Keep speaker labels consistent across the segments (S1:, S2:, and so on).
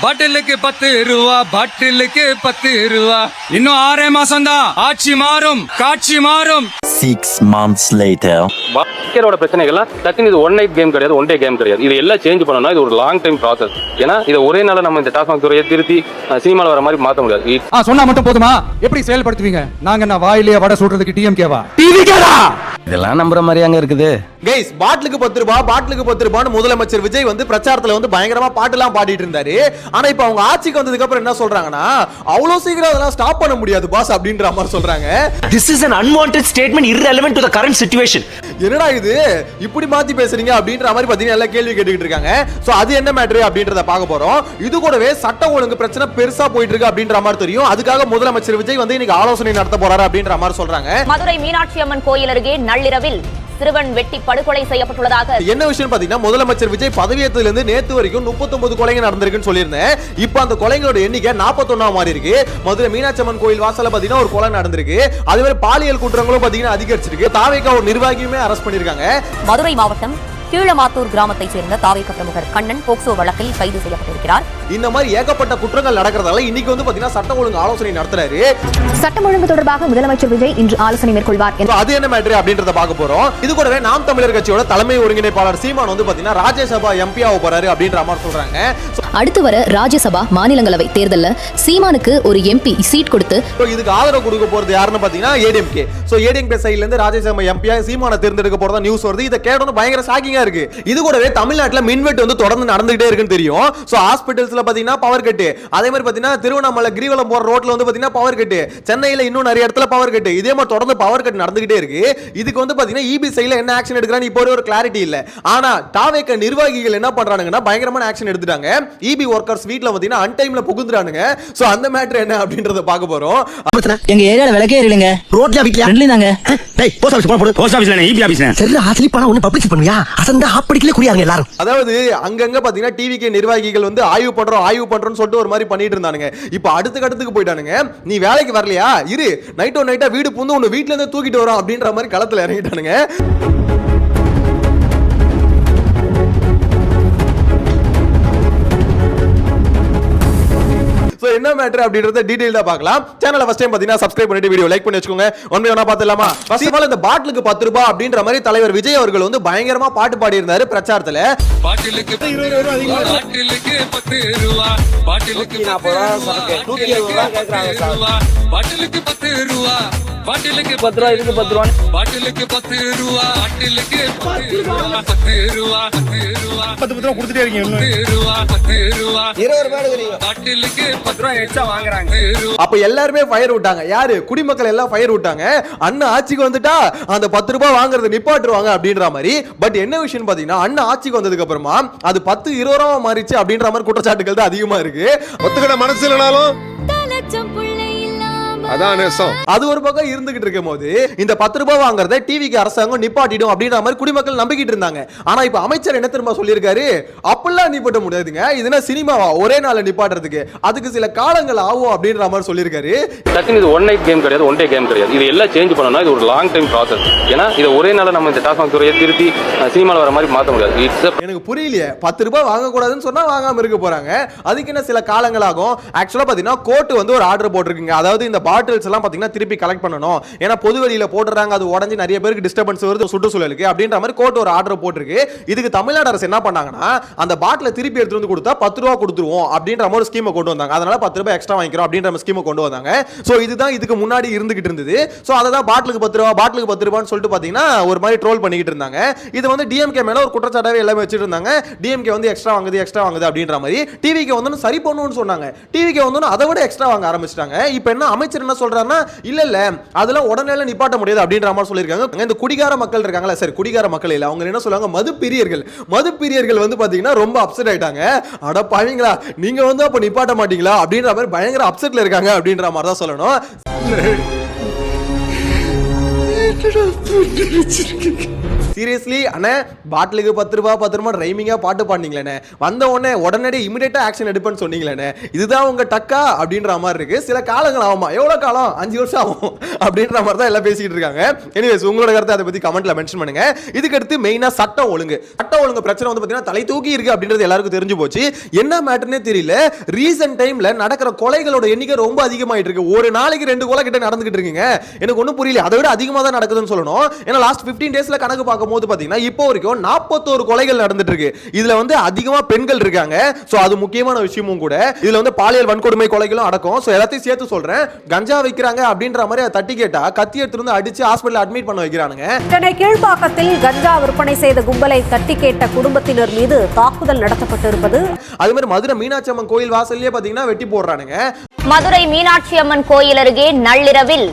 S1: பாட்டிலுக்கு 10 ரூபா, பாட்டிலுக்கு 10 ரூபா. இன்னும் 6 மாசம் தான், ஆட்சி மாறும், காட்சி மாறும்.
S2: 6 months later.
S3: பாஸ்கெட்டோட பிரச்சனைகள்லாம் டக்குன்னு இது ஒன் நைட் கேம் கிடையாது, ஒன் டே கேம் கிடையாது. இது எல்லாம் சேஞ்ச் பண்ணணும்னா இது ஒரு லாங் டைம் ப்ராசஸ். ஏன்னா இதை ஒரே நாள நம்ம இந்த டாஸ்மாக் துறையை திருத்தி சினிமாவில் வர மாதிரி மாற்ற முடியாது.
S4: சொன்னா மட்டும் போதுமா? எப்படி செயல்படுத்துவீங்க? நாங்க என்ன வாயிலே வடை சுடுறதுக்கு டிஎம்கேவா? டிவிகேடா?
S2: இதெல்லாம் நம்புற மாதிரி அங்க இருக்குது.
S5: கைஸ், பாட்டிலுக்கு 10 ரூபாய், பாட்டிலுக்கு 10 ரூபான்னு முதலமைச்சர் விஜய் வந்து பிரச்சாரத்துல வந்து பயங்கரமா பாட்டுலாம் பாடிட்டு இருந்தாரு. ஆனா இப்ப அவங்க ஆட்சிக்கு வந்ததுக்கு அப்புறம் என்ன சொல்றாங்கன்னா, அவ்வளவு சீக்கிரம் அதெல்லாம் ஸ்டாப் பண்ண முடியாது பாஸ் அப்படின்ற மாதிரி சொல்றாங்க.
S6: This is an unwanted statement irrelevant to the current situation.
S5: என்னடா இது இப்படி மாத்தி பேசுறீங்க அப்படின்ற மாதிரி பாத்தீங்கன்னா எல்லாம் கேள்வி கேட்டுக்கிட்டு இருக்காங்க. சோ அது என்ன மேட்டர் அப்படின்றத பார்க்க போறோம். இது கூடவே சட்ட ஒழுங்கு பிரச்சனை பெருசா போயிட்டு இருக்கு அப்படின்ற மாதிரி தெரியும். அதுக்காக முதலமைச்சர் விஜய் வந்து இன்னைக்கு ஆலோசனை நடத்த போறாரு அப்படின்ற மாதிரி சொல்றாங்க.
S7: மதுரை மீனாட்சி அம்மன் கோயில் அருகே நள்ளிரவில் சிறுவன் வெட்டி படுகொலை செய்யப்பட்டுள்ளதாக.
S5: என்ன விஷயம் பாத்தீங்கன்னா, முதலமைச்சர் விஜய் பதவியேற்றதுல இருந்து நேத்து வரைக்கும் 39 கொலைகள் நடந்திருக்குன்னு சொல்லியிருந்தேன். இப்போ அந்த கொலைகளோட எண்ணிக்கை 41 மாறி இருக்கு. மதுரை மீனாட்சி அம்மன் கோயில் வாசல்ல பாத்தீங்கன்னா ஒரு கொலை நடந்திருக்கு. அதுவே பாலியல் குற்றங்களும் பாத்தீங்கன்னா அதிகரிச்சிருக்கு. தாவேகா ஒரு நிர்வாகியுமே அரெஸ்ட் பண்ணிருக்காங்க.
S7: மதுரை மாவட்டம் கீழமாத்தூர் கிராமத்தை சேர்ந்த தாவேகா பிரமுகர் கண்ணன் போக்சோ வழக்கில் கைது செய்யப்பட்டிருக்கிறார்.
S5: இந்த மாதிரி ஏகப்பட்ட குற்றங்கள் நடக்கிறதால இன்னைக்கு வந்து பாத்தீங்கன்னா சட்ட ஒழுங்கு ஆலோசனை நடத்துறாரு.
S7: சட்டம் ஒழுங்கு தொடர்பாக முதலமைச்சர் விஜய் இன்று ஆலோசனை மேற்கொள்வார்.
S5: அது என்ன மேட்டர் அப்படின்றத பார்க்க போறோம். இது கூடவே நாம் தமிழர் கட்சியோட தலைமை ஒருங்கிணைப்பாளர் சீமான் வந்து பாத்தீங்கன்னா ராஜ்யசபா எம்பி ஆக போறாரு அப்படின்ற மாதிரி சொல்றாங்க.
S8: அடுத்து வர ராஜ்யசபா மாநிலங்களவை தேர்தல்ல சீமானுக்கு ஒரு எம்பி சீட் கொடுத்து
S5: இதுக்கு ஆதரவு கொடுக்க போறது யாருன்னு பாத்தீங்கன்னா ஏடிஎம்கே. சோ ஏடிஎம்கே சைடுல இருந்து ராஜ்யசபா எம்பியா சீமானை தேர்ந்தெடுக்க போறதா நியூஸ் வருது. இத கேட்டோன்னு பயங்கர ஷாக்கிங்கா இருக்கு. இது கூடவே தமிழ்நாட்டுல மின்வெட்டு வந்து தொடர்ந்து நடந்துகிட்டே இருக்குன்னு தெரியும். சோ ஹாஸ்பிடல்ஸ்ல பாத்தீங்கன்னா பவர் கட், அதே மாதிரி பாத்தீங்கன்னா திருவண்ணாமலை கிரிவலம் போற ரோட்ல வந்து பாத்தீங்கன்னா பவர் கட், சென்னையில இன்னும் நிறைய இடத்துல பவர் கட், இதே மாதிரி தொடர்ந்து பவர் கட் நடந்துகிட்டே இருக்கு. இதுக்கு வந்து பாத்தீங்கன்னா இபி சைடுல என்ன ஆக்ஷன் எடுக்கறான்னு இப்போ ஒரு கிளாரிட்டி இல்ல. ஆனா தாவேகா நிர்வாகிகள் என்ன பண்றாங்கன்னா பயங்கரமான ஆக்ஷன் எடுத்துட்டாங்க. இபி வர்க்கர்ஸ் வீட்ல பாத்தீங்கன்னா அன் டைம்ல புகுந்துறானுங்க. சோ அந்த மேட்டர் என்ன அப்படின்றத பார்க்க போறோம்.
S6: எங்க ஏரியால விளக்கே இல்லங்க. ரோட்ல வீட்ல ரெண்டுலங்க. டேய் போஸ்ட் ஆபீஸ் போடு. போஸ்ட் ஆபீஸ்ல இல்ல இபி ஆபீஸ்ல. சரி ஆஸ்லி பண்ணா ஒன்னு பப்ளிஷ் பண்ணுவியா? அசந்தா ஆப்படிக்கல குடியாங்க எல்லாரும்.
S5: அதாவது அங்கங்க பாத்தீங்கன்னா டிவிகே நிர்வாகிகள் வந்து ஆய்வு பண்றோம்னு சொல்லிட்டு ஒரு மாதிரி பண்ணிட்டு இருந்தானுங்க. இப்போ அடுத்த கட்டத்துக்கு போயிட்டானுங்க. நீ வேலைக்கு வரலையா? இரு நைட்டா வீடு புந்து உன்னை வீட்ல இருந்து தூக்கிட்டு வரோம் அப்படின்ற மாதிரி களத்துல இறங்கிட்டானுங்க. என்ன மேட்டர் அப்படின்றத டீடைலா பார்க்கலாம். சேனலை ஃபர்ஸ்ட் டைம் பாத்தீங்கன்னா சப்ஸ்கிரைப் பண்ணிட்டு வீடியோ லைக் பண்ணி வச்சுக்கோங்க. ஒன் பை ஒன்னா பார்த்தலாமா? ஃபர்ஸ்ட் ஆஃப் ஆல் இந்த பாட்டிலுக்கு 10 ரூபாய் அப்படின்ற மாதிரி தலைவர் விஜய் அவர்கள் வந்து பயங்கரமா பாட்டு பாடி இருந்தாரு பிரச்சாரத்துல.
S1: பாட்டிலுக்கு 20 ரூபா, பாட்டிலுக்கு 10 ரூபா, பாட்டிலுக்கு 120 ரூபா கேக்குறாங்க சார். பாட்டிலுக்கு 10 ரூபா, பாட்டிலுக்கு 10 ரூபா, இதுக்கு 10 ரூபா, பாட்டிலுக்கு 10 ரூபா, பாட்டிலுக்கு 10 ரூபா, 10 ரூபா, 10 ரூபா, 10 ரூபா கொடுத்துட்டே இருக்கீங்க. 10 ரூபா, 10 ரூபா, 20 ரூபா எடுக்கறீங்க. பாட்டிலுக்கு 10 ரூபா எக்ஸ்ட்ரா வாங்குறாங்க.
S5: அப்ப எல்லாரும் ஃபயர் விட்டாங்க. யாரு? குடிமக்கள் எல்லாம் ஃபயர் விட்டாங்க. அண்ணா ஆட்சிக்கு வந்துட்டா அந்த 10 ரூபாய் வாங்குறத நிப்பாட்டுவாங்க அப்படின்ற மாதிரி. பட் என்ன விஷயம் பாத்தீங்கன்னா, அண்ணா ஆட்சிக்கு வந்ததுக்கு அப்புறமா அது 10 20 ரூபா மாறிச்சு அப்படின்ற மாதிரி குற்றச்சாட்டுகள் தான் அதிகமா இருக்கு.
S9: ஒத்துக்கிட மனசு இல்லனாலும்
S5: அது ஒரு பக்கம் இருந்துகிட்டு இருக்கும் போது இந்த 10 ரூபாய் வாங்குறத டிவிக்கு அரசாங்கம் நிப்பாட்டிடும் அப்படின்ற மாதிரி குடிமக்கள் நம்பிக்கிட்டு இருந்தாங்க. ஆனா இப்ப அமைச்சர் என்ன தெரியுமா சொல்லியிருக்காரு? அப்பெல்லாம் நிப்பாட்ட முடியாதுங்க, இதுனா சினிமாவா ஒரே நாள்ல நிப்பாட்டுறதுக்கு, அதுக்கு சில காலங்கள் ஆகும் அப்படின்ற மாதிரி சொல்லியிருக்காரு.
S3: டக்குன்னு இது ஒன் நைட் கேம் கிடையாது, ஒன் டே கேம் கிடையாது. இது எல்லாம் சேஞ்ச் பண்ணணும்னா இது ஒரு லாங் டைம் ப்ராசஸ். ஏன்னா இதை ஒரே நாள்ல நம்ம இந்த டாஸ்மாக் துறையை திருத்தி சினிமாவில் வர மாதிரி மாற்ற முடியாது.
S5: எனக்கு புரியலையே, 10 ரூபாய் வாங்க கூடாதுன்னு சொன்னா வாங்காம இருக்க போறாங்க. அதுக்கு என்ன சில காலங்கள் ஆகும். ஆக்சுவலா பாத்தீங்கன்னா கோர்ட் வந்து ஒரு ஆர்டர் போட்டிருக்குங்க. அதாவது இந்த பாட்டில்ஸ் எல்லாம் பாத்தீங்கன்னா திருப்பி கலெக்ட் பண்ணனும். ஏன்னா பொது வெளியில போடுறாங்க, அது உடைஞ்சு நிறைய பேருக்கு டிஸ்டர்பன்ஸ் வருது சுற்றுச்சூழலுக்கு அப்படின்ற மாதிரி கோர்ட் ஒரு ஆர்டர் போட்டிருக்கு. இதுக்கு தமிழ்நாடு அரசு என்ன பண்ணாங்கன்னா, அந்த பாட்டில திருப்பி எடுத்து வந்து கொடுத்தா 10 ரூபாய் கொடுத்துருவோம் அப்படின்ற மாதிரி ஸ்கீமை கொண்டு வந்தாங்க. அதனால 10 ரூபாய் எக்ஸ்ட்ரா வாங்கிக்கிறோம் அப்படின்ற ஸ்கீமை கொண்டு வந்தாங்க. சோ இதுதான் இதுக்கு முன்னாடி இருந்துகிட்டு இருந்தது. சோ அததான் பாட்டிலுக்கு 10 ரூபாய், பாட்டிலுக்கு 10 ரூபாய்னு சொல்லிட்டு பாத்தீங்கன்னா ஒரு மாதிரி ட்ரோல் பண்ணிக்கிட்டு இருந்தாங்க. இது வந்து டிஎம்கே மேல ஒரு குற்றச்சாட்டாவே எல்லாமே வச்சிட்டு இருந்தாங்க. டிஎம்கே வந்து எக்ஸ்ட்ரா வாங்குது அப்படின்ற மாதிரி. டிவிக்கு வந்து சரி பண்ணுன்னு சொன்னாங்க. டிவிக்கு வந்து அதை விட எக்ஸ்ட்ரா வாங்க ஆரம்பிச்சிட்டாங்க. இப்போ என்ன அமைச்சர் என்ன சொல்றாருன்னா, இல்ல அதெல்லாம் உடனே நிப்பாட்ட முடியாது அப்படின்ற மாதிரி சொல்லியிருக்காங்க. இந்த குடிகார மக்கள் இருக்காங்களா, சரி குடிகார மக்கள் இல்ல, அவங்க என்ன சொல்லுவாங்க, மதுப்பிரியர்கள் வந்து பாத்தீங்கன்னா ரொம்ப அப்செட் ஆயிட்டாங்க. அட பாவீங்களா, நீங்க வந்து அப்ப நிப்பாட்ட மாட்டீங்களா அப்படின்ற மாதிரி பயங்கர அப்செட்ல இருக்காங்க அப்படின்ற மாதிரி தான் சொல்லணும். சீரியஸ்லி அண்ணே பாட்டிலுக்கு 10 ரூபா 10 ரூபா ரைமிங்கா பாட்டு பாடுனீங்களே, வந்த உடனே உடனடி இமிடியேட்டா ஆக்ஷன் எடுப்பேன்னு சொன்னீங்களே, இதுதான் உங்க டக்கா அப்படின்ற மாதிரி இருக்கு. சில காலங்கள் ஆகுமா, எவ்வளவு காலம், 5 வருஷம் ஆகும் அப்படின்ற மாதிரி தான் எல்லாம் பேசிட்டு இருக்காங்க. எனிவேஸ் உங்களோட கருத்தை அதை பத்தி கமெண்ட்ல மென்ஷன் பண்ணுங்க. இதுக்கு அடுத்து மெயினா சட்டம் ஒழுங்கு பிரச்சனை வந்து பாத்தீங்கன்னா தலை தூக்கி இருக்கு அப்படின்றது எல்லாருக்கும் தெரிஞ்சு போச்சு. என்ன மேட்டர்னே தெரியல. ரீசன்ட் டைம்ல நடக்கிற கொலைகளோட எண்ணிக்கை ரொம்ப அதிகமாயிட்டு இருக்கு. ஒரு நாளைக்கு 2 கொலை கிட்ட நடந்துகிட்டு இருக்குங்க. எனக்கு ஒன்றும் புரியல. அதை விட அதிகமாக தான் நடக்குதுன்னு சொல்லணும். ஏன்னா லாஸ்ட் 15 டேஸ்ல கணக்கு பார்க்கும்போது பாத்தீங்கன்னா இப்போ வரைக்கும் 41 கொலைகள் நடந்துட்டு இருக்கு. இதுல வந்து அதிகமா பெண்கள் இருக்காங்க. சோ அது முக்கியமான விஷயமும் கூட. இதுல வந்து பாலியல் வன்கொடுமை கொலைகளும் அடக்கும். சோ எல்லாத்தையும் சேர்த்து சொல்றேன். கஞ்சா வைக்கிறாங்க அப்படின்ற மாதிரி தட்டி கேட்டா கத்தி எடுத்து வந்து அடிச்சு ஹாஸ்பிடல் அட்மிட் பண்ண வைக்கிறானுங்க.
S9: சென்னை கீழ்ப்பாக்கத்தில் கஞ்சா விற்பனை செய்த கும்பலை தட்டி கேட்ட குடும்பத்தினர் மீது தாக்குதல் நடத்தப்பட்டிருப்பது.
S5: அது மாதிரி மதுரை மீனாட்சி அம்மன் கோயில் வாசல்லே பாத்தீங்கன்னா வெட்டி போடுறானுங்க.
S7: மதுரை மீனாட்சி அம்மன் கோயில் அருகே நள்ளிரவில்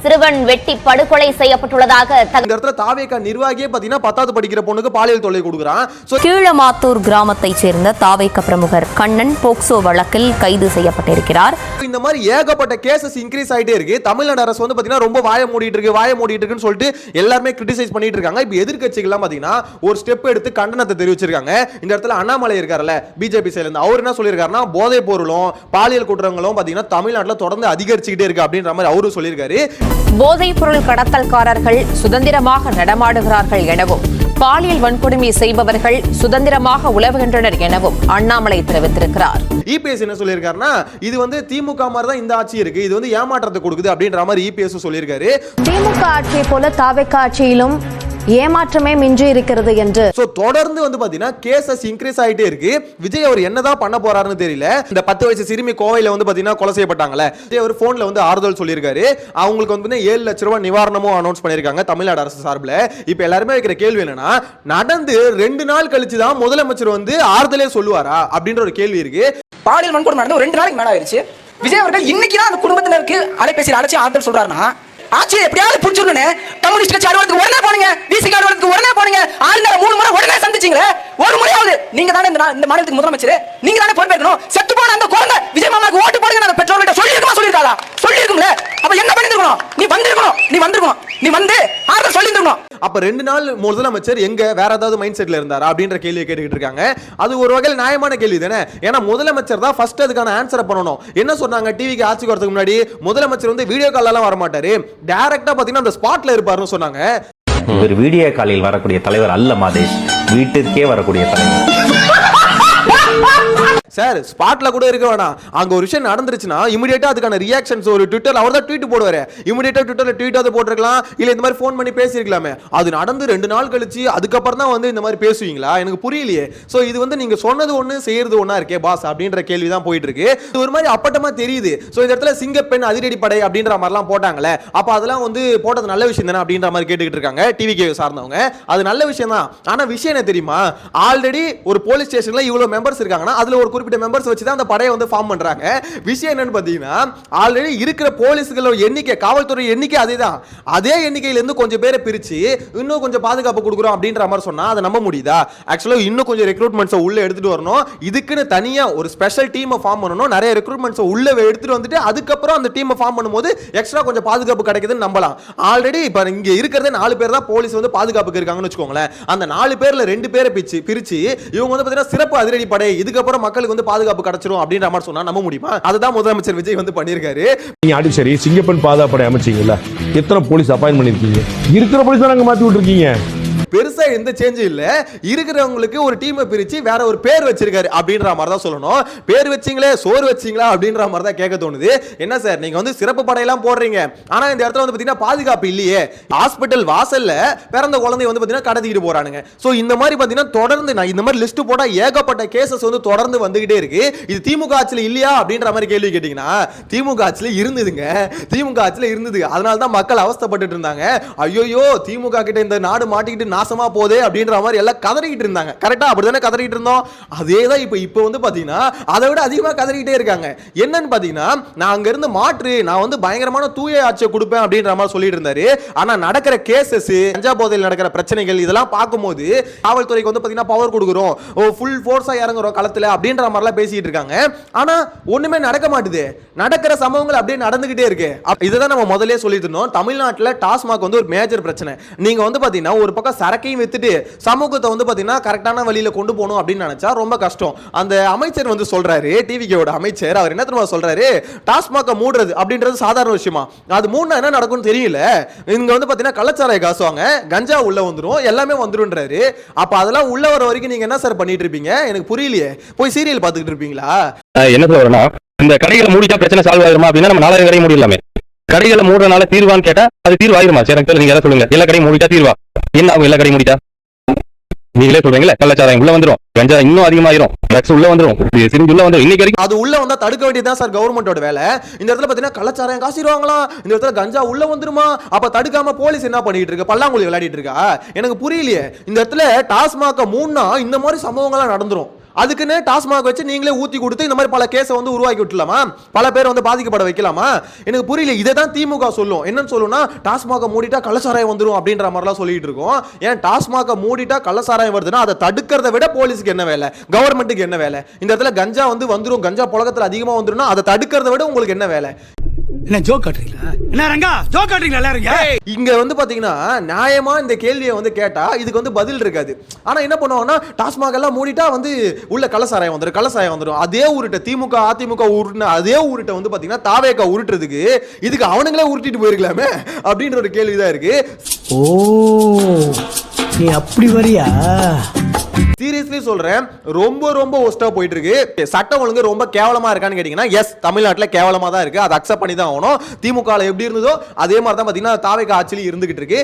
S7: சிறுவன் வெட்டி படுகொலை செய்யப்பட்டுள்ளதாக
S5: இந்த இடத்துல தாவேகா நிர்வாகியே பாத்தீங்கன்னா 10வது படிக்கிற பொண்ணுக்கு பாலியல் தொல்லை கொடுக்குறான்.
S7: கீழமாத்தூர் கிராமத்தைச் சேர்ந்த தாவேகா பிரமுகர் கண்ணன் போக்சோ வழக்கில் கைது செய்யப்பட்டிருக்கிறார்.
S5: இந்த மாதிரி ஏகப்பட்ட கேசஸ் இன்க்ரீஸ் ஆயிட்டே இருக்கு. தமிழ்நாடு அரசு வந்து பாத்தீங்கன்னா ரொம்ப வாய மூடிட்டு இருக்குன்னு சொல்லிட்டு எல்லாருமே கிரிட்டிசைஸ் பண்ணிட்டு இருக்காங்க. இப்போ எதிர்க்கட்சிகள்லாம் பாத்தீங்கன்னா ஒரு ஸ்டெப் எடுத்து கண்டனத்தை தெரிவிச்சிருக்காங்க. இந்த இடத்துல அண்ணாமலை இருக்காருல்ல, பிஜேபி சைடுல இருந்து, அவர் என்ன சொல்லியிருக்காருன்னா போதை பொருளும் பாலியல் குற்றங்களும் பாத்தீங்கன்னா தமிழ்நாட்டுல தொடர்ந்து அதிகரிச்சுக்கிட்டே இருக்கு அப்படின்ற மாதிரி அவரும் சொல்லியிருக்காரு.
S9: போதைப் பொருள் கடத்தல்காரர்கள் சுதந்திரமாக நடமாடுகிறார்கள் எனவும் பாலியல் வன்கொடுமை செய்பவர்கள் சுதந்திரமாக உலவுகின்றனர் எனவும் அண்ணாமலை தெரிவித்திருக்கிறார்.
S5: இபிஎஸ் என்ன சொல்லியிருக்காருன்னா இது வந்து திமுக மாதிரி தான் இந்த ஆட்சி இருக்கு, இது வந்து ஏமாற்றத்தை கொடுக்குது அப்படின்ற மாதிரி இபிஎஸ் சொல்லியிருக்காரு.
S9: திமுக ஆட்சியை போல தாவேகா ஆட்சியிலும் ஏமாற்றமே மிஞ்சி இருக்கிறது என்று
S5: தொடர்ந்து வந்து பாத்தீங்கன்னா கேசஸ் இன்க்ரீஸ் ஆயிட்டே இருக்கு. விஜய் அவர் என்னதான் பண்ண போறாருன்னு தெரியல. இந்த 10 வயசு சிறுமி கோவையில வந்து பாத்தீங்கன்னா கொலை செய்யப்பட்டாங்கல்ல, விஜய் அவர் போன்ல வந்து ஆறுதல் சொல்லியிருக்காரு. அவங்களுக்கு வந்து 7 லட்சம் ரூபாய் நிவாரணமும் அனௌன்ஸ் பண்ணிருக்காங்க தமிழ்நாடு அரசு சார்பில். இப்ப எல்லாருமே வைக்கிற கேள்வி என்னன்னா, நடந்து 2 நாள் கழிச்சு தான் முதலமைச்சர் வந்து ஆறுதலே சொல்லுவாரா அப்படின்ற ஒரு கேள்வி இருக்கு.
S10: பாலியல் வன்கொடுமை நடந்து 2 நாளைக்கு மேல ஆயிருச்சு. விஜய் அவர்கள் இன்னைக்கு தான் அந்த குடும்பத்தினருக்கு அலைபேசியில் அழைச்சி ஆறுதல் சொல்றாருன்னா ஆட்சியை எப்படியாவது புடிச்சுடனே கம்யூனிஸ்ட் கட்சி அலுவலகத்துக்கு உடனே போனீங்க, விசிக அலுவலகத்துக்கு உடனே போனீங்க, ஆளுநர் 3 முறை உடனே சந்திச்சீங்களே, ஒரு முறையாவது நீங்க தானே இந்த மாநிலத்துக்கு முதலமைச்சர், நீங்க தானே பொறுப்பேற்கணும். செத்து போன அந்த குழந்தை விஜய் மாமாக்கு ஓட்டு போடுங்க அந்த பெற்றோர்கிட்ட சொல்லியிருக்காளா? சொல்லியிருக்கும்ல. அப்ப என்ன பண்ணிருக்கணும்? நீ வந்திருக்கணும். நீ வந்து ஆறுதல் சொல்லியிருக்கணும்.
S5: அப்ப 2 நாள் முதலமைச்சர் எங்க வேற ஏதாவது மைண்ட் செட்ல இருந்தாரா அப்படின்ற கேள்வியை கேட்டுக்கிட்டு இருக்காங்க. அது ஒரு வகையில் நியாயமான கேள்வி தானே. ஏன்னா முதலமைச்சர் தான் ஃபர்ஸ்ட் அதுக்கான ஆன்சரை பண்ணணும். என்ன சொன்னாங்க டிவிக்கு ஆட்சிக்கு வரதுக்கு முன்னாடி, முதலமைச்சர் வந்து வீடியோ கால் எல்லாம் வர மாட்டாரு, டைரக்டா பாத்தீங்கன்னா அந்த ஸ்பாட்ல இருப்பாருன்னு சொன்னாங்க.
S11: ஒரு வீடியோ காலில் வரக்கூடிய தலைவர் அல்ல மாதேஷ், வீட்டிற்கே வரக்கூடிய தலைவர்.
S5: சார் ஸ்பாட்ல கூட இருக்க வேணாம், அங்க ஒரு விஷயம் நடந்துருச்சுன்னா இமிடியேட்டா அதுக்கான ரியாக்ஷன்ஸ் ஒரு ட்விட்டர்ல அவர் தான் ட்வீட் போடுவாரு. இமிடியேட்டா ட்விட்டர்ல ட்வீட் போட்டிருக்கலாம், இல்ல இந்த மாதிரி ஃபோன் பண்ணி பேசியிருக்கலாமே. அது நடந்து 2 நாள் கழிச்சு அதுக்கப்புறம் தான் வந்து இந்த மாதிரி பேசுவீங்களா? எனக்கு புரியலையே. சோ இது வந்து நீங்க சொன்னது ஒண்ணு செய்யறது ஒண்ணா இருக்கே பாஸ் அப்படின்ற கேள்வி தான் போயிட்டு இருக்கு. இது ஒரு மாதிரி அப்பட்டமா தெரியுது. சோ இந்த இடத்துல சிங்கப்பெண் அதிரடி படை அப்படின்ற மாதிரிலாம் போட்டாங்களே, அப்ப அதெல்லாம் வந்து போட்டது நல்ல விஷயம் தானே அப்படின்ற மாதிரி கேட்டுக்கிட்டு இருக்காங்க டிவிகே சார்ந்தவங்க. அது நல்ல விஷயம் தான். ஆனா விஷயம் என்ன தெரியுமா, ஆல்ரெடி ஒரு போலீஸ் ஸ்டேஷன்ல இவ்வளவு மெம்பர்ஸ் இருக்காங்கன்னா அதுல ஒரு குறிப்பிட்ட மெம்பர்ஸ் வச்சு தான் அந்த படையை வந்து ஃபார்ம் பண்றாங்க. விஷயம் என்னன்னு பாத்தீங்கன்னா, ஆல்ரெடி இருக்கிற போலீஸ்களோட எண்ணிக்கை, காவல்துறை எண்ணிக்கை அதேதான். அதே எண்ணிக்கையில இருந்து கொஞ்சம் பேரை பிரிச்சு இன்னும் கொஞ்சம் பாதுகாப்பு கொடுக்குறோம் அப்படின்ற மாதிரி சொன்னா அதை நம்ப முடியுதா? ஆக்சுவலா இன்னும் கொஞ்சம் ரெக்ரூட்மெண்ட்ஸ் உள்ள எடுத்துட்டு வரணும். இதுக்குன்னு தனியா ஒரு ஸ்பெஷல் டீமை ஃபார்ம் பண்ணணும். நிறைய ரெக்ரூட்மெண்ட்ஸ் உள்ள எடுத்துட்டு வந்துட்டு அதுக்கப்புறம் அந்த டீமை ஃபார்ம் பண்ணும்போது எக்ஸ்ட்ரா கொஞ்சம் பாதுகாப்பு கிடைக்குதுன்னு நம்பலாம். ஆல்ரெடி இப்ப இங்க இருக்கிறதே 4 பேர் தான் போலீஸ் வந்து பாதுகாப்புக்கு இருக்காங்கன்னு வச்சுக்கோங்களேன். அந்த 4 பேர்ல 2 பேரை பிரிச்சு இவங்க வந்து பாத்தீங்கன்னா சிறப்பு அதிரடி படை, இதுக்கப்புறம் மக்களுக்கு வந்து பாதுகாப்பு கிடைச்சிரும் அப்படின்ற மாதிரி சொன்னா நம்ப முடியுமா? அதுதான் முதலமைச்சர் விஜய் வந்து பண்ணிருக்காரு.
S12: நீங்க ஆடி சரி சிங்கப்பெண் பாதுகாப்படை அமைச்சீங்கல்ல, எத்தனை போலீஸ் அப்பாயின்ட் பண்ணிருக்கீங்க? இருக்கிற போலீஸ் தான் மாத்தி விட்டுருக்கீங்க.
S5: பெருசா எந்த சேஞ்சும் இல்ல. இருக்கிறவங்களுக்கு ஒரு டீமை பிரிச்சு வேற ஒரு பேர் வச்சிருக்காரு அப்படின்ற மாதிரி தான் சொல்லணும். பேர் வச்சீங்களே சோறு வச்சீங்களா அப்படின்ற மாதிரி தான் கேட்க தோணுது. என்ன சார் நீங்க வந்து சிறப்பு படையெல்லாம் போடுறீங்க, ஆனா இந்த இடத்துல வந்து பாத்தீங்கன்னா பாதுகாப்பு இல்லையே. ஹாஸ்பிட்டல் வாசல்ல பிறந்த குழந்தை வந்து பாத்தீங்கன்னா கடத்திட்டு போறானுங்க. சோ இந்த மாதிரி பாத்தீங்கன்னா தொடர்ந்து நான் இந்த மாதிரி லிஸ்ட் போட்டா ஏகப்பட்ட கேசஸ் வந்து தொடர்ந்து வந்துகிட்டே இருக்கு. இது திமுக ஆட்சியில இல்லையா அப்படின்ற மாதிரி கேள்வி கேட்டீங்கன்னா, திமுக ஆட்சியில இருந்ததுங்க. திமுக ஆட்சியில இருந்தது. அதனால தான் மக்கள் அவஸ்தைப்பட்டு இருந்தாங்க. ஐயோ திமுக கிட்ட இந்த நாடு மாட்டிக்கிட்டு நாசமா போதே அப்படின்ற மாதிரி எல்லாம் கதறிக்கிட்டு இருந்தாங்க. கரெக்டா அப்படிதானே கதறிக்கிட்டு இருந்தோம். அதேதான் இப்போ வந்து பாத்தீங்கன்னா அதை விட அதிகமா கதறிக்கிட்டே இருக்காங்க. என்னன்னு பாத்தீங்கன்னா, நான் அங்க இருந்து மாற்று, நான் வந்து பயங்கரமான தூய ஆட்சியை கொடுப்பேன் அப்படின்ற மாதிரி சொல்லிட்டு இருந்தாரு. ஆனா நடக்கிற கேசஸ், கஞ்சா போதையில் நடக்கிற பிரச்சனைகள் இதெல்லாம் பார்க்கும்போது காவல்துறைக்கு வந்து பாத்தீங்கன்னா பவர் கொடுக்குறோம், ஃபுல் ஃபோர்ஸா இறங்குறோம் களத்துல அப்படின்ற மாதிரிலாம் பேசிட்டு இருக்காங்க. ஆனா ஒண்ணுமே நடக்க மாட்டுது. நடக்கிற சம்பவங்கள் அப்படியே நடந்துகிட்டே இருக்கு. இதுதான் நம்ம முதல்ல சொல்லிட்டு இருந்தோம். தமிழ்நாட்டில் டாஸ்மாக் வந்து ஒரு மேஜர் பிரச்சனை. நீங்க வந்து பாத்தீங்கன்னா ஒரு பக்கம் சரக்கையும் வித்துட்டு சமூகத்தை வந்து பாத்தீங்கன்னா கரெக்டான வழியில கொண்டு போகணும் அப்படின்னு நினைச்சா ரொம்ப கஷ்டம். அந்த அமைச்சர் வந்து சொல்றாரு, டிவிகேவோட அமைச்சர், அவர் என்ன தெரியுமா சொல்றாரு, டாஸ்மாக மூடுறது அப்படின்றது சாதாரண விஷயமா, அது மூணா என்ன நடக்கும்னு தெரியல, இங்க வந்து பாத்தீங்கன்னா கள்ளச்சாராய காசுவாங்க, கஞ்சா உள்ள வந்துரும், எல்லாமே வந்துருன்றாரு. அப்ப அதெல்லாம் உள்ள வர வரைக்கும் நீங்க என்ன சார் பண்ணிட்டு இருப்பீங்க? எனக்கு புரியலையே. போய் சீரியல் பாத்துக்கிட்டு இருப்பீங்களா?
S3: என்ன சொல்றேன்னா, இந்த கடைகளை மூடிட்டா பிரச்சனை சால்வ் ஆயிருமா அப்படின்னா நம்ம 4000 கடையை மூடிடலாமே. கடைகளை மூடுறதுனால தீர்வான்னு கேட்டா அது தீர்வாயிருமா? சரி எனக்கு நீங்க எதை சொல்லுங்க, எல்லா கடையும் மூடிட்டா தீர்வா? என்ன அவங்க எல்லா கடையும் மூடிட்டா? நீங்களே சொல்றீங்களா கள்ளச்சாராயம் உள்ள வந்துரும், கஞ்சா இன்னும் அதிகமாயிரும், ட்ரக்ஸ் உள்ள வந்துரும், சிரிஞ்சு உள்ள வந்துரும். இன்னைக்கு வரைக்கும்
S5: அது உள்ள வந்தா தடுக்க வேண்டியதுதான் சார் கவர்மெண்டோட வேலை. இந்த இடத்துல பாத்தீங்கன்னா கள்ளச்சாராயம் காசிடுவாங்களா, இந்த இடத்துல கஞ்சா உள்ள வந்துருமா, அப்ப தடுக்காம போலீஸ் என்ன பண்ணிட்டு இருக்கு, பல்லாங்குழி விளையாடிட்டு இருக்கா? எனக்கு புரியலையே. இந்த இடத்துல டாஸ்மாக மூணா இந்த மாதிரி சம்பவங்கள்லாம் நடந்துரும். அதுக்குன்னு டாஸ்மாக வச்சு நீங்களே ஊத்தி கொடுத்து இந்த மாதிரி பல கேஸை வந்து உருவாக்கி விட்டுலாமா, பல பேர் வந்து பாதிக்கப்பட வைக்கலாமா? எனக்கு புரியல. இதை தான் திமுக சொல்லும். என்னன்னு சொல்லும்னா, டாஸ்மாக மூடிட்டா கள்ளச்சாராயம் வந்துரும் அப்படின்ற மாதிரிலாம் சொல்லிட்டு இருக்கோம். ஏன் டாஸ்மாக மூடிட்டா கள்ளச்சாராயம் வருதுன்னா அதை தடுக்கிறத விட போலீஸுக்கு என்ன வேலை, கவர்மெண்ட்டுக்கு என்ன வேலை? இந்த இடத்துல கஞ்சா வந்து வந்துரும், கஞ்சா புழக்கத்துல அதிகமா வந்துரும்னா அதை தடுக்கிறத விட உங்களுக்கு என்ன வேலை?
S6: என்ன ஜோக் காட்டுறீங்களா? என்ன ரங்கா ஜோக் காட்டுறீங்களா எல்லாரும்?
S5: இங்க வந்து பாத்தீங்கன்னா நியாயமா இந்த கேள்வியை வந்து கேட்டா இதுக்கு வந்து பதில் இருக்காது. ஆனா என்ன பண்ணுவாங்கன்னா, டாஸ்மாக எல்லாம் மூடிட்டா வந்து உள்ள கள்ளச்சாராயம் வந்துரும், கள்ளச்சாராயம் வந்துரும். அதே ஊருட்ட திமுக அதிமுக உருட்டுன அதே ஊருட்ட வந்து பாத்தீங்கன்னா தாவேகா உருட்டுறதுக்கு இதுக்கு அவனுங்களே உருட்டிட்டு போயிருக்கலாமே அப்படின்ற ஒரு கேள்விதான் இருக்கு.
S6: ஓ நீ அப்படி வரியா?
S5: சீரியஸ்லி சொல்றேன், ரொம்ப ரொம்ப ஒஸ்டா போயிட்டு இருக்கு. சட்டம் ஒழுங்கு ரொம்ப கேவலமா இருக்கான்னு கேட்டீங்கன்னா, எஸ், தமிழ்நாட்டுல கேவலமா தான் இருக்கு. அதை அக்செப்ட் பண்ணி தான் ஆகணும். திமுக எப்படி இருந்ததோ அதே மாதிரி தான் பாத்தீங்கன்னா தாவேகா ஆட்சியில இருந்துகிட்டு இருக்கு.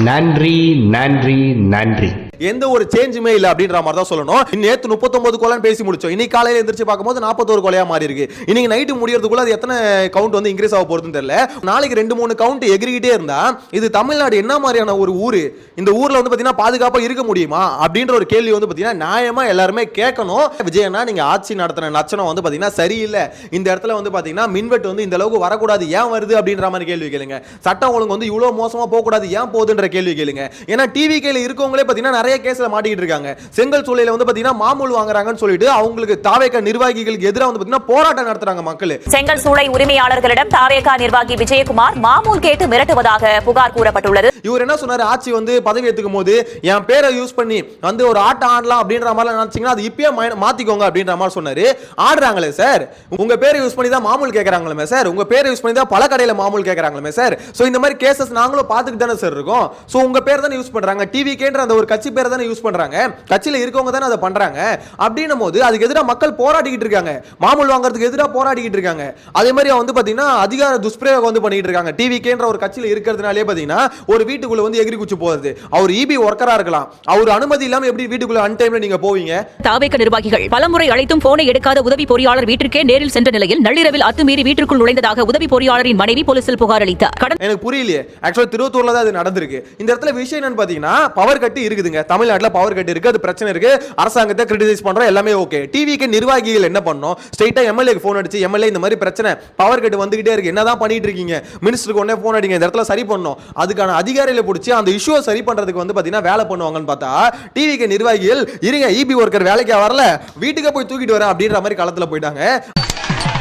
S11: நன்றி நன்றி நன்றி.
S5: எந்த ஒரு சேஞ்சுமே இல்ல அப்படின்ற மாதிரி தான் சொல்லணும். நேத்து 39 கொலைன்னு பேசி முடிச்சோம். இன்னைக்கு காலையில எந்திரிச்சு பார்க்கும்போது 41 கொலையா மாறி இருக்கு. இன்னைக்கு நைட்டு முடியறதுக்குள்ள அது எத்தனை கவுண்ட் வந்து இன்க்ரீஸ் ஆக போறதுன்னு தெரியல. நாளைக்கு 2-3 கவுண்ட் எகிரிக்கிட்டே இருந்தா இது தமிழ்நாடு என்ன மாதிரியான ஒரு ஊரு? இந்த ஊர்ல வந்து பாத்தீங்கன்னா பாதுகாப்பா இருக்க முடியுமா அப்படின்ற ஒரு கேள்வி வந்து பாத்தீங்கன்னா நியாயமா எல்லாருமே கேட்கணும். விஜயனா நீங்க ஆட்சி நடத்தின லட்சணம் வந்து பாத்தீங்கன்னா சரியில்லை. இந்த இடத்துல வந்து பாத்தீங்கன்னா மின்வெட்டு வந்து இந்த அளவுக்கு வரக்கூடாது, ஏன் வருது அப்படின்ற மாதிரி கேள்வி கேளுங்க. சட்டம் ஒழுங்கு வந்து இவ்வளவு மோசமா போக கூடாது, ஏன் போகுதுன்ற கேள்வி கேளுங்க. ஏன்னா டிவி கேல இருக்கவங்களே பாத்தீங்கன்னா நிறைய கேஸ்ல மாட்டிக்கிட்டு இருக்காங்க. செங்கல் சூளையில வந்து பாத்தீங்கன்னா மாமூல் வாங்குறாங்கன்னு சொல்லிட்டு அவங்களுக்கு தாவேகா நிர்வாகிகளுக்கு எதிராக வந்து பாத்தீங்கன்னா போராட்டம் நடத்துறாங்க மக்கள்.
S7: செங்கல் சூளை உரிமையாளர்களிடம் தாவேகா நிர்வாகி விஜயகுமார் மாமூல் கேட்டு மிரட்டுவதாக புகார் கூறப்பட்டுள்ளது.
S5: இவர் என்ன சொன்னாரு, ஆட்சி வந்து பதவி ஏத்துக்கும் போது என் பேரை யூஸ் பண்ணி வந்து ஒரு ஆட்டம் ஆடலாம் அப்படின்ற மாதிரி நினைச்சீங்கன்னா அது இப்பயே மாத்திக்கோங்க அப்படின்ற மாதிரி சொன்னாரு. ஆடுறாங்களே சார், உங்க பேரை யூஸ் பண்ணி தான் மாமூல் கேட்கறாங்களே சார், உங்க பேரை யூஸ் பண்ணி தான் பல கடையில மாமூல் கேட்கறாங்களே சார். சோ இந்த மாதிரி கேசஸ் நாங்களும் பாத்துக்கிட்டு தானே சார் இருக்கோம். சோ உங்க பேர் தானே யூஸ் பண்றாங்க, டிவி கேன்ற அந்த ஒரு கட்சி பேரை தானே யூஸ் பண்றாங்க, கட்சியில இருக்கவங்க தானே அதை பண்றாங்க. அப்படின்னும் போது அதுக்கு எதிராக மக்கள் போராடிக்கிட்டு இருக்காங்க, மாமூல் வாங்குறதுக்கு எதிராக போராடிக்கிட்டு இருக்காங்க. அதே மாதிரி வந்து பாத்தீங்கன்னா அதிகார துஷ்பிரயோகம் வந்து பண்ணிட்டு இருக்காங்க. டிவி கேன்ற ஒரு கட்சியில இருக்கிறதுனாலே பாத்தீங்கன்னா ஒரு வீட்டுக்குள்ள வந்து எகிரி குச்சி போறது. அவர் இபி ஒர்க்கரா இருக்கலாம், அவர் அனுமதி இல்லாம எப்படி வீட்டுக்குள்ள அன்டைம்ல நீங்க போவீங்க?
S8: தாவேக நிர்வாகிகள் பலமுறை அழைத்தும் போனை எடுக்காத உதவி பொறியாளர் வீட்டிற்கே நேரில் சென்ற நிலையில் நள்ளிரவில் அத்துமீறி வீட்டிற்குள் நுழைந்ததாக உதவி பொறியாளரின் மனைவி போலீசில் புகார் அளித்தார்.
S5: எனக்கு புரியலையே. ஆக்சுவலா திருவத்தூர்ல தான் அது நடந்திருக்கு. இந்த இடத்துல விஷயம் என்னன்னு பாத்தீங்கன்னா, பவர் கட் இருக்குதுங்க, தமிழ்நாட்டுல பவர் கட் இருக்கு, அது பிரச்சனை இருக்கு, அரசாங்கத்தை கிரிட்டிசைஸ் பண்றோம், எல்லாமே ஓகே. டிவிக்கு நிர்வாகிகள் என்ன பண்ணோம், ஸ்ட்ரைட்டா எம்எல்ஏக்கு போன் அடிச்சு, எம்எல்ஏ இந்த மாதிரி பிரச்சனை பவர் கட் வந்துகிட்டே இருக்கு, என்னதான் பண்ணிட்டு இருக்கீங்க, மினிஸ்டருக்கு உடனே போன் அடிங்க, இந்த இடத்துல சரி பண்ணணும், அதுக்கான அதிகாரிகளை பிடிச்சி அந்த இஷ்யூவை சரி பண்றதுக்கு வந்து பாத்தீங்கன்னா வேலை பண்ணுவாங்கன்னு பார்த்தா டிவிக்கு நிர்வாகிகள் இருங்க இபி ஒர்க்கர் வேலைக்கு வரல, வீட்டுக்கு போய் தூக்கிட்டு வரேன் அப்படின்ற மாதிரி களத்துல போயிட்டாங்க.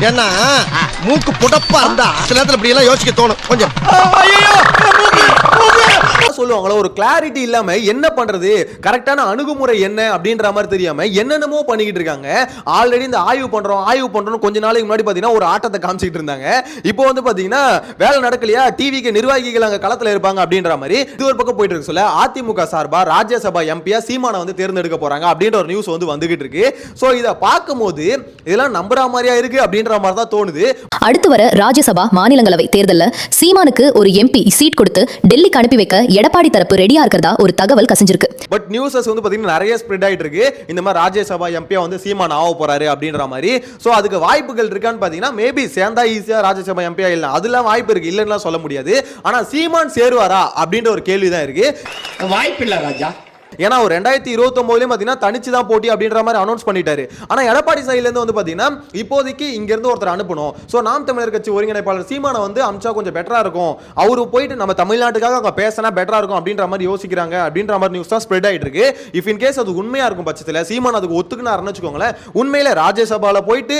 S6: ஏன்னா மூக்கு புடப்பா இருந்தா சில நேரத்துல இப்படி எல்லாம் யோசிக்க தோணும். கொஞ்சம்
S5: சொல்லுவாங்களோ ஒரு கிளாரிட்டி இல்லாம என்ன பண்றது, கரெக்டான அணுகுமுறை என்ன அப்படின்ற மாதிரி தெரியாம என்னென்னமோ பண்ணிக்கிட்டு இருக்காங்க. ஆல்ரெடி இந்த ஆய்வு பண்றோம் கொஞ்ச நாளைக்கு முன்னாடி பாத்தீங்கன்னா ஒரு ஆட்டத்தை காமிச்சிட்டு இருந்தாங்க. இப்போ வந்து பாத்தீங்கன்னா வேலை நடக்கலையா, டிவிக்கு நிர்வாகிகள் அங்க களத்துல இருப்பாங்க அப்படின்ற மாதிரி இது ஒரு பக்கம் போயிட்டு இருக்கு. சொல்ல அதிமுக சார்பா ராஜ்யசபா எம்பியா சீமானை வந்து தேர்ந்தெடுக்க போறாங்க அப்படின்ற ஒரு நியூஸ் வந்து வந்துகிட்டு இருக்கு. சோ இத பார்க்கும்போது இதெல்லாம் நம்புற மாதிரியா இருக்கு அப்படின்ற மாதிரி தான் தோணுது.
S8: அடுத்து வர ராஜ்யசபா மாநிலங்களவை தேர்தல்ல சீமானுக்கு ஒரு எம்பி சீட் கொடுத்து டெல்லிக்கு அனுப்பி வைக்க எடப்பாடி தரப்பு ரெடியா இருக்கிறதா ஒரு தகவல் கசிஞ்சிருக்கு.
S5: பட் நியூஸஸ் வந்து பாத்தீங்கன்னா நிறைய ஸ்ப்ரெட் ஆயிட்டு இருக்கு. இந்த மாதிரி ராஜ்யசபா எம்பியா வந்து சீமான் ஆக போறாரு அப்படின்ற மாதிரி. சோ அதுக்கு வாய்ப்புகள் இருக்கான்னு பாத்தீங்கன்னா மேபி சேர்ந்தா ஈஸியா ராஜ்யசபா எம்பியா இல்ல, அதெல்லாம் வாய்ப்பு இருக்கு, இல்லன்னு சொல்ல முடியாது. ஆனா சீமான் சேருவாரா அப்படின்ற ஒரு கேள்விதான் இருக்கு.
S6: வாய்ப்பு இல்ல ராஜா.
S5: ஏன்னா அவர் 2029லயும் பாத்தீங்கன்னா தனிச்சு தான் போட்டி அப்படின்ற மாதிரி அனௌன்ஸ் பண்ணிட்டாரு. ஆனா எடப்பாடி சைடுல இருந்து வந்து பாத்தீங்கன்னா இப்போதைக்கு இங்க இருந்து ஒருத்தர் அனுப்பணும், சோ நாம் தமிழர் கட்சி ஒருங்கிணைப்பாளர் சீமானை வந்து அம்சா கொஞ்சம் பெட்டரா இருக்கும், அவரு போயிட்டு நம்ம தமிழ்நாட்டுக்காக அங்க பேசினா பெட்டரா இருக்கும் அப்படின்ற மாதிரி யோசிக்கிறாங்க அப்படின்ற மாதிரி நியூஸ் தான் ஸ்ப்ரெட் ஆயிட்டு இருக்கு. இஃப் இன் கேஸ் அது உண்மையா இருக்கும் பட்சத்துல சீமான் அதுக்கு ஒத்துக்குனாருன்னு வச்சுக்கோங்களேன், உண்மையில ராஜ்யசபால போயிட்டு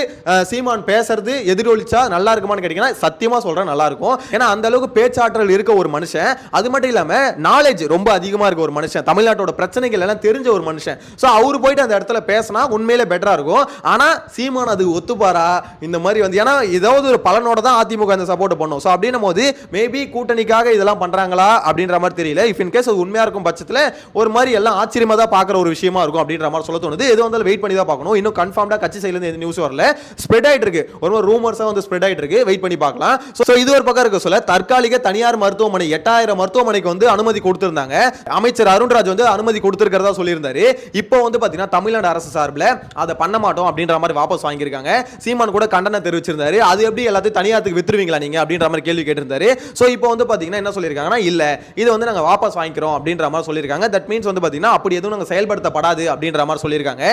S5: சீமான் பேசுறது எதிரொலிச்சா நல்லா இருக்குமான்னு கேட்டீங்கன்னா சத்தியமா சொல்றேன் நல்லா இருக்கும். ஏன்னா அந்த அளவுக்கு பேச்சாற்றல் இருக்க ஒரு மனுஷன், அது மட்டும் இல்லாம நாலேஜ் ரொம்ப அதிகமா இருக்க ஒரு மனுஷன், தமிழ்நாட்டோட பிரச்சனைகள் எல்லாம் தெரிஞ்ச ஒரு மனுஷன். சோ அவரு போயிட்டு அந்த இடத்துல பேசினா உண்மையிலே பெட்டரா இருக்கும். ஆனா சீமான் அது ஒத்துப்பாரா இந்த மாதிரி வந்து, ஏன்னா ஏதாவது ஒரு பலனோட தான் அதிமுக அந்த சப்போர்ட் பண்ணும். சோ அப்படின்னும் போது மேபி கூட்டணிக்காக இதெல்லாம் பண்றாங்களா அப்படின்ற மாதிரி தெரியல. இஃப் இன் கேஸ் அது உண்மையா இருக்கும் பட்சத்துல ஒரு மாதிரி எல்லாம் ஆச்சரியமா தான் பாக்குற ஒரு விஷயமா இருக்கும் அப்படின்ற மாதிரி சொல்ல தோணுது. எது வந்தாலும் வெயிட் பண்ணி தான் பார்க்கணும். இன்னும் கன்ஃபார்ம்டா கட்சி சைடுல இருந்து எந்த நியூஸ் வரல, ஸ்ப்ரெட் ஆயிட்டு இருக்கு, ஒரு மாதிரி ரூமர்ஸா வந்து ஸ்ப்ரெட் ஆயிட்டு இருக்கு, வெயிட் பண்ணி பார்க்கலாம். சோ இது ஒரு பக்கம் இருக்க சொல்ல தற்காலிக தனியார் மருத்துவமனை 8000 மருத்துவமனைக்கு வந்து அனுமதி கொடுத்திருந்தாங்க. அமைச்சர் அருண்ராஜ் வந்து அனுமதி கொடுத்திருக்கிறதா சொல்லியிருந்தாரு. இப்போ வந்து பாத்தீங்கன்னா தமிழ்நாடு அரசு சார்பில் அதை பண்ண மாட்டோம் அப்படின்ற மாதிரி வாபஸ் வாங்கியிருக்காங்க. சீமான் கூட கண்டனம் தெரிவிச்சிருந்தாரு. அது எப்படி எல்லாத்தையும் தனியாருக்கு வித்துருவீங்களா நீங்க அப்படின்ற மாதிரி கேள்வி கேட்டிருந்தாரு. சோ இப்போ வந்து பாத்தீங்கன்னா என்ன சொல்லியிருக்காங்கன்னா, இல்ல இது வந்து நாங்க வாபஸ் வாங்கிக்கிறோம் அப்படின்ற மாதிரி சொல்லியிருக்காங்க. தட் மீன்ஸ் வந்து பாத்தீங்கன்னா அப்படி எதுவும் நாங்க செயல்படுத்தப்படாது அப்படின்ற மாதிரி சொல்லியிருக்காங்க.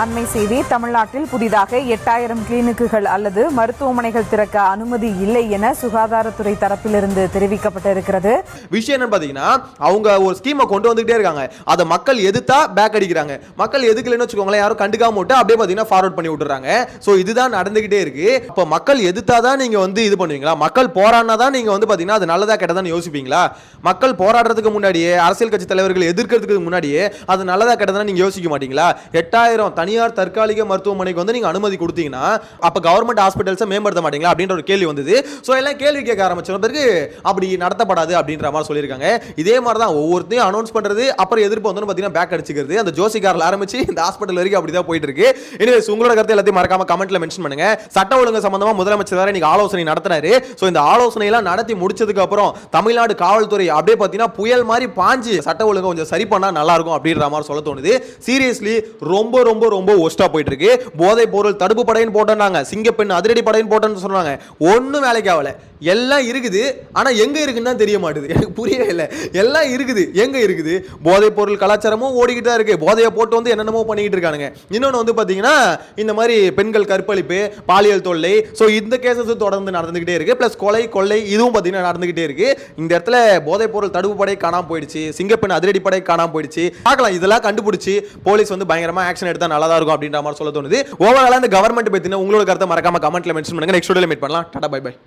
S9: அண்மை செய்தி, தமிழ்நாட்டில் புதிதாக 8000 கிளினிக்குகள் அல்லது மருத்துவமனைகள் திறக்க அனுமதி இல்லை என சுகாதாரத்துறை தரப்பிலிருந்து தெரிவிக்கப்பட்டிருக்கிறது.
S5: விஷயம் என்னன்னு பாத்தீங்கன்னா, அவங்க ஒரு ஸ்கீமை கொண்டு வந்துட்டே இருக்காங்க, அதை மக்கள் எதிர்த்தா பேக் அடிக்கிறாங்க, மக்கள் எதுக்கலன்னு வச்சுக்கோங்களேன் யாரும் கண்டுக்காம விட்டு அப்படியே பாத்தீங்கன்னா ஃபார்வர்ட் பண்ணி விட்டுறாங்க. சோ இதுதான் நடந்துகிட்டே இருக்கு. அப்ப மக்கள் எதிர்த்தாதான் நீங்க வந்து இது பண்ணுவீங்களா? மக்கள் போராடினா தான் நீங்க வந்து பாத்தீங்கன்னா அது நல்லதா கெட்டதான்னு யோசிப்பீங்களா? மக்கள் போராடுறதுக்கு முன்னாடியே, அரசியல் கட்சி தலைவர்கள் எதிர்க்கிறதுக்கு முன்னாடியே அது நல்லதா கெட்டதான்னு நீங்க யோசிக்க மாட்டீங்களா? 8000 தனியார் தற்காலிக மருத்துவமனைக்கு வந்து நீங்க அனுமதி கொடுத்தீங்கன்னா அப்ப கவர்மெண்ட் ஹாஸ்பிடல்ஸ் மேம்படுத்த மாட்டீங்களா அப்படின்ற ஒரு கேள்வி வந்தது. சோ எல்லாம் கேள்வி கேட்க ஆரம்பிச்ச பிறகு அப்படி நடத்தப்படாது அப்படின்ற மாதிரி சொல்லியிருக்காங்க. இதே மாதிரி தான் ஒவ்வொருத்தையும் அனௌன்ஸ் பண்றது, அப்புறம் எதிர்ப்பு வந்து பாத்தீங்கன்னா பேக் அடிச்சுக்கிறது. அந்த ஜோசிகார்ல ஆரம்பிச்சு இந்த ஹாஸ்பிடல் வரைக்கும் அப்படிதான் போயிட்டு இருக்கு. எனிவேஸ் உங்களோட கருத்து எல்லாத்தையும் மறக்காம கமெண்ட்ல மென்ஷன் பண்ணுங்க. சட்ட ஒழுங்கு சம்பந்தமா முதலமைச்சர் வேற இன்னைக்கு ஆலோசனை நடத்தினாரு. சோ இந்த ஆலோசனை எல்லாம் நடத்தி முடிச்சதுக்கு அப்புறம் தமிழ்நாடு காவல்துறை அப்படியே பாத்தீங்கன்னா புயல் மாதிரி பாஞ்சு சட்ட ஒழுங்கு கொஞ்சம் சரி பண்ணா நல்லா இருக்கும் அப்படின்ற மாதிரி சொல்ல தோணுது. சீரியஸ்லி ரொம்ப ரொம்ப ரொம்ப ஒஸ்டா போயிட்டு இருக்கு. போதைப் பொருள் தடுப்பு படைன்னு போட்டாங்க, சிங்கப்பெண் அதிரடி படைன்னு போட்டோன்னு சொன்னாங்க, ஒன்னும் வேலைக்கு ஆகல. எல்லாம் இருக்குது, ஆனா எங்க இருக்குன்னு தான் தெரிய மாட்டேது. எனக்கு புரியவே இல்லை. எல்லாம் இருக்குது, எங்க இருக்குது? போதைப் பொருள் கலாச்சாரமும் ஓடிக்கிட்டு தான் இருக்கு. போதையை போட்டு வந்து என்னென்னமோ பண்ணிக்கிட்டு இருக்கானுங்க. இன்னொன்று வந்து பாத்தீங்கன்னா இந்த மாதிரி பெண்கள் கற்பழிப்பு, பாலியல் தொல்லை, ஸோ இந்த கேசஸ் தொடர்ந்து நடந்துகிட்டே இருக்கு. பிளஸ் கொலை கொள்ளை இதுவும் பாத்தீங்கன்னா நடந்துகிட்டே இருக்கு. இந்த இடத்துல போதைப் பொருள் தடுப்பு படை காணாம போயிடுச்சு, சிங்கப்பெண் அதிரடி படை காணாம போயிடுச்சு. பார்க்கலாம், இதெல்லாம் கண்டுபிடிச்சு போலீஸ் வந்து பயங்கரமா ஆக்ஷன் எடுத்தா நல்லா தான் இருக்கும் அப்படின்ற மாதிரி சொல்ல தோணுது. ஓவராலா இந்த கவர்மெண்ட் பத்தின உங்களோட கருத்தை மறக்காம கமெண்ட்ல மென்ஷன் பண்ணுங்க. நெக்ஸ்ட் வீடியோல மீட் பண்ணலாம். Tata bye by.